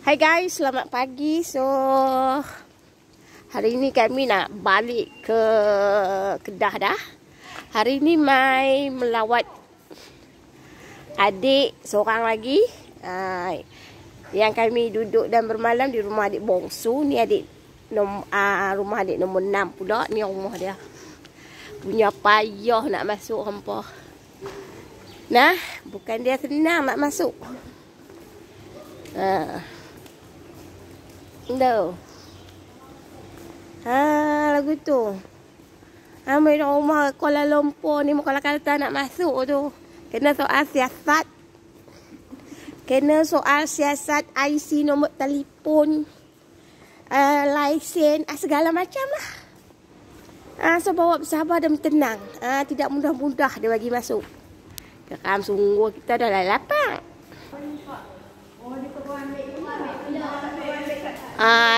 Hai guys, selamat pagi. So, hari ni kami nak balik ke Kedah dah. Hari ni Mai melawat adik seorang lagi. Yang kami duduk dan bermalam di rumah adik bongsu. Ni adik rumah adik nombor 6 pula. Ni rumah dia. Punya payah nak masuk hampa. Nah, bukan dia senang nak masuk. Dah. Lagu tu. Main rumah Kuala Lumpur ni Kuala Kelantan nak masuk tu. Kena soal siasat. Kena soal siasat IC, nombor telefon, lesen, segala macam lah. So bawa bersabar dan tenang. Tidak mudah-mudah dia bagi masuk. Geram sungguh, kita dah lapang.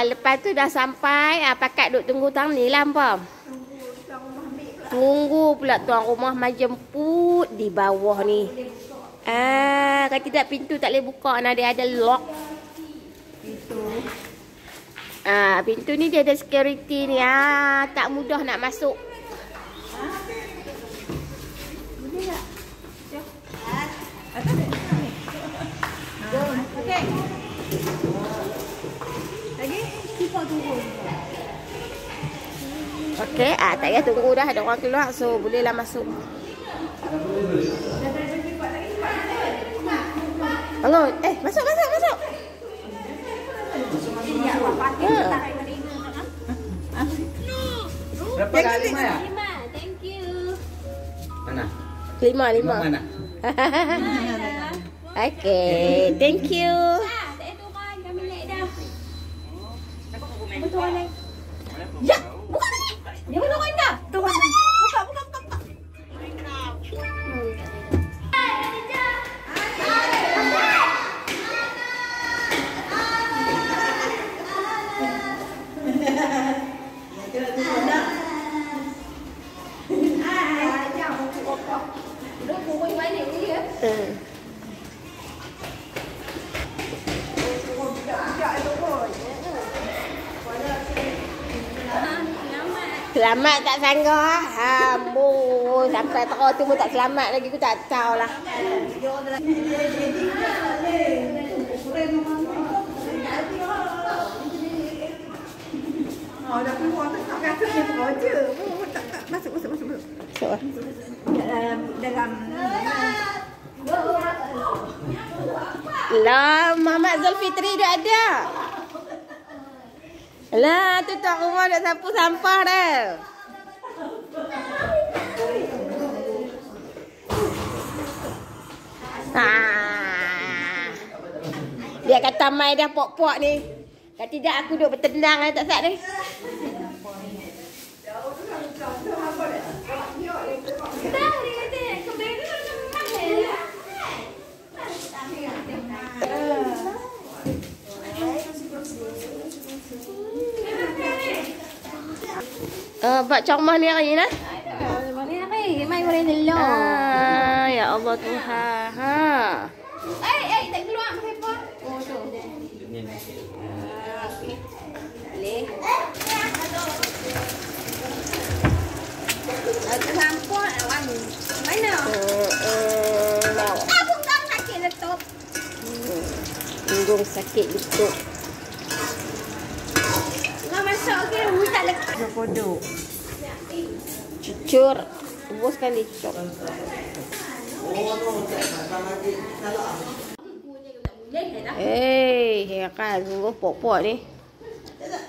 Lepas tu dah sampai, pakat duk tunggu tang ni lah apa. Tunggu pula tuan rumah mai jemput di bawah ni. Kalau tidak pintu tak boleh buka, dia ada lock. Pintu ni dia ada security ni. Tak mudah nak masuk. Boleh tak? Okey. Lagi kita tunggu. Okey, tak payah tunggu dah, ada orang keluar, so bolehlah masuk. Bangun. Masuk. Berapa kali 5 ya? 5, thank you. Mana? 5. Mana? Okay, thank you. Tak turun, kami naik dah. Betul ni. Ya, buka ni. Dia turun dah. Turun. Buka. Selamat tak sangka. Sampai terus tu pun tak selamat lagi, aku tak tahu lah. Dah keluar tak rasa dia beroja. Tak masuk. Dalam Lah, Muhammad Zulfitri dah ada. Lah, tu tuan rumah dah sapu sampah dah. Dia kata Mai dah pok-pok ni. Kalau tidak aku duduk bertendang lah tak sat ni. Pak Comah ni hari ni. Mai boleh telur. Ya Allah Tuhan. Tak keluar pakai. Oh tu. Boleh. Aku sampul awak. Mana? Punggung sakit letup. Punggung sakit letup. Masuk ke rumah tak lekat. kodok. Cucur. Tebuskan dia cucur. Kan sungguh pok-pok ni.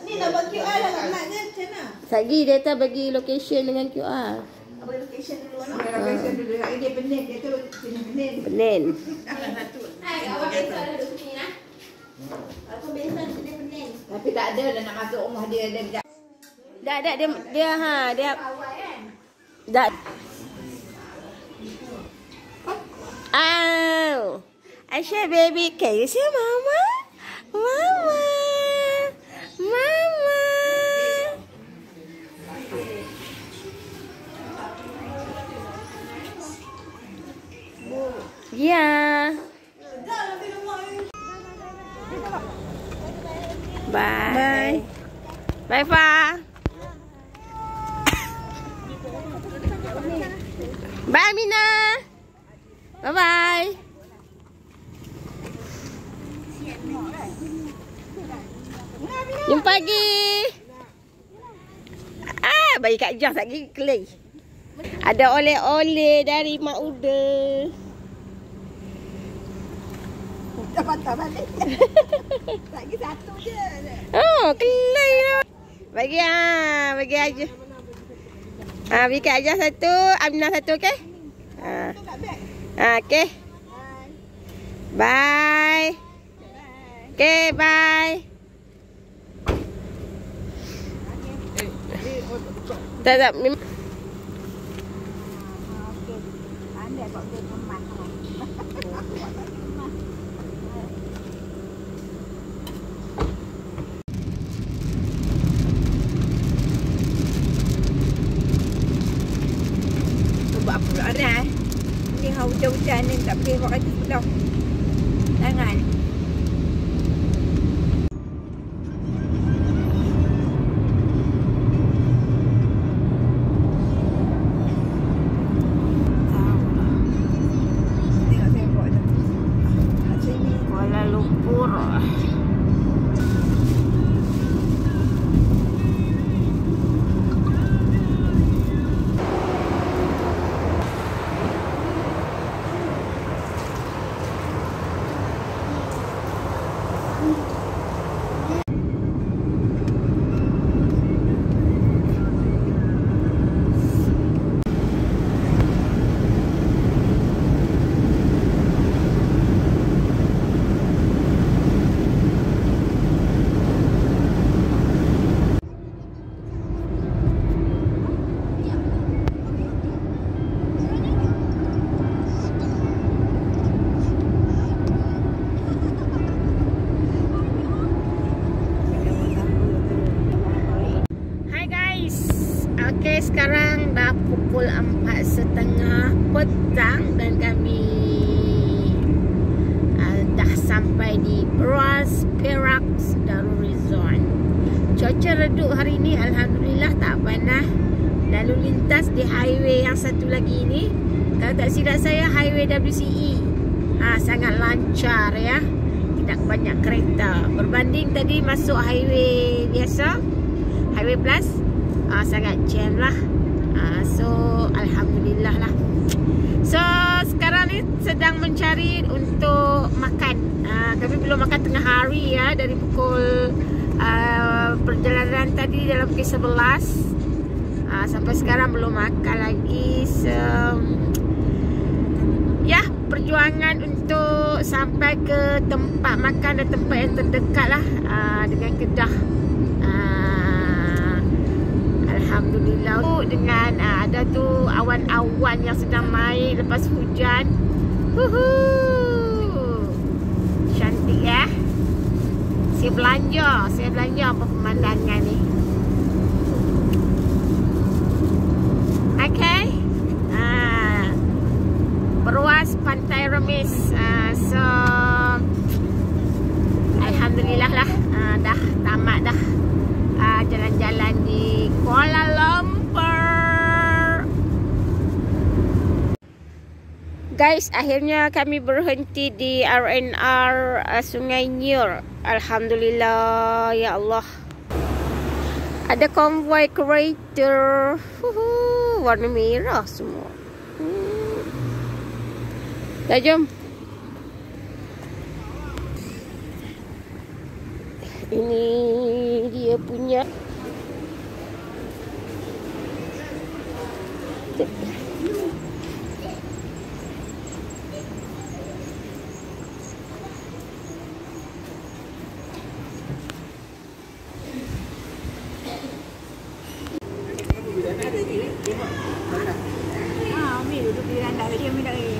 Ni nak buat QR lah kat maknya macam mana? Sagi dia tak bagi location dengan QR. Apa location dulu lah. Location dulu. Dia Benin. Dia tu sini Benin. Benin. Awak biasa duduk sini lah. Aku biasa sini Benin. Tapi tak ada dah nak masuk rumah dia. Dia Dia Awak kan? dah. Aisyah baby, can you see mama? Mama. Ya. Bye. Bye, Fa. Bye, Mina. Bye-bye. Jumpa lagi. Bagi Kak Jos lagi kelih. Ada oleh-oleh dari Mak Uda. Dapat balik. Lagi satu je. Oh, kelih lah. Bagi bagi aja. Bagi Kak Jos satu, Aminah satu, okey? Okey. Bye. Okey, bye. Tak. Pandai kau dia kemas. Buat apa arah? Ni hujan-hujan ni tak boleh buat kaki pula. Jangan. Kuala Lumpur. Okey, sekarang dah pukul 4.30 petang dan kami dah sampai di Beras Perak Darul Rizwan. Cuaca redup hari ni, alhamdulillah, tak panas. Lalu lintas di highway yang satu lagi ni, kalau tak silap saya highway WCE, sangat lancar ya. Tidak banyak kereta berbanding tadi masuk highway biasa, highway plus, sangat jam lah. So alhamdulillah lah. So sekarang ni sedang mencari untuk makan. Kami belum makan tengah hari ya. Dari pukul perjalanan tadi dalam pukul 11 sampai sekarang belum makan lagi. So ya, perjuangan untuk sampai ke tempat makan dan tempat yang terdekat lah, dengan kedah. Alhamdulillah, dengan ada tu awan-awan yang sedang naik lepas hujan. Cantik ya. Saya belanja apa pemandangan ni. Okay. Perwas Pantai Remis. So alhamdulillah lah, dah tamat dah jalan-jalan di Kuala Lumpur. Guys, akhirnya kami berhenti di R&R Sungai Nyur. Alhamdulillah, ya Allah. Ada konvoi kereta warna merah semua. Dah, jom. Ini dia punya. Umi duduk di randah dia, Umi tak boleh.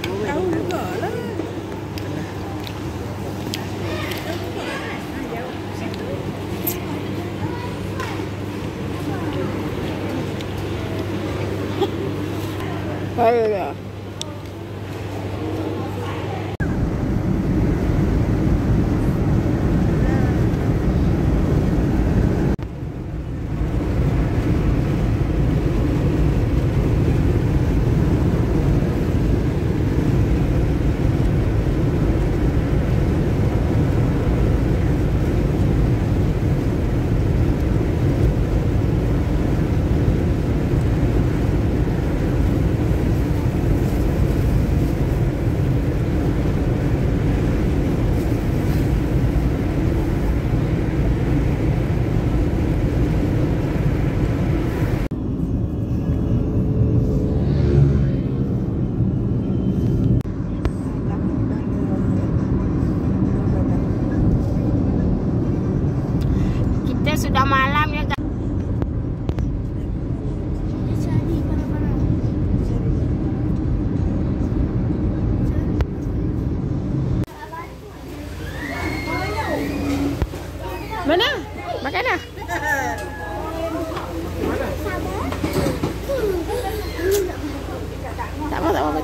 Tahu juga lah.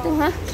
tu ha.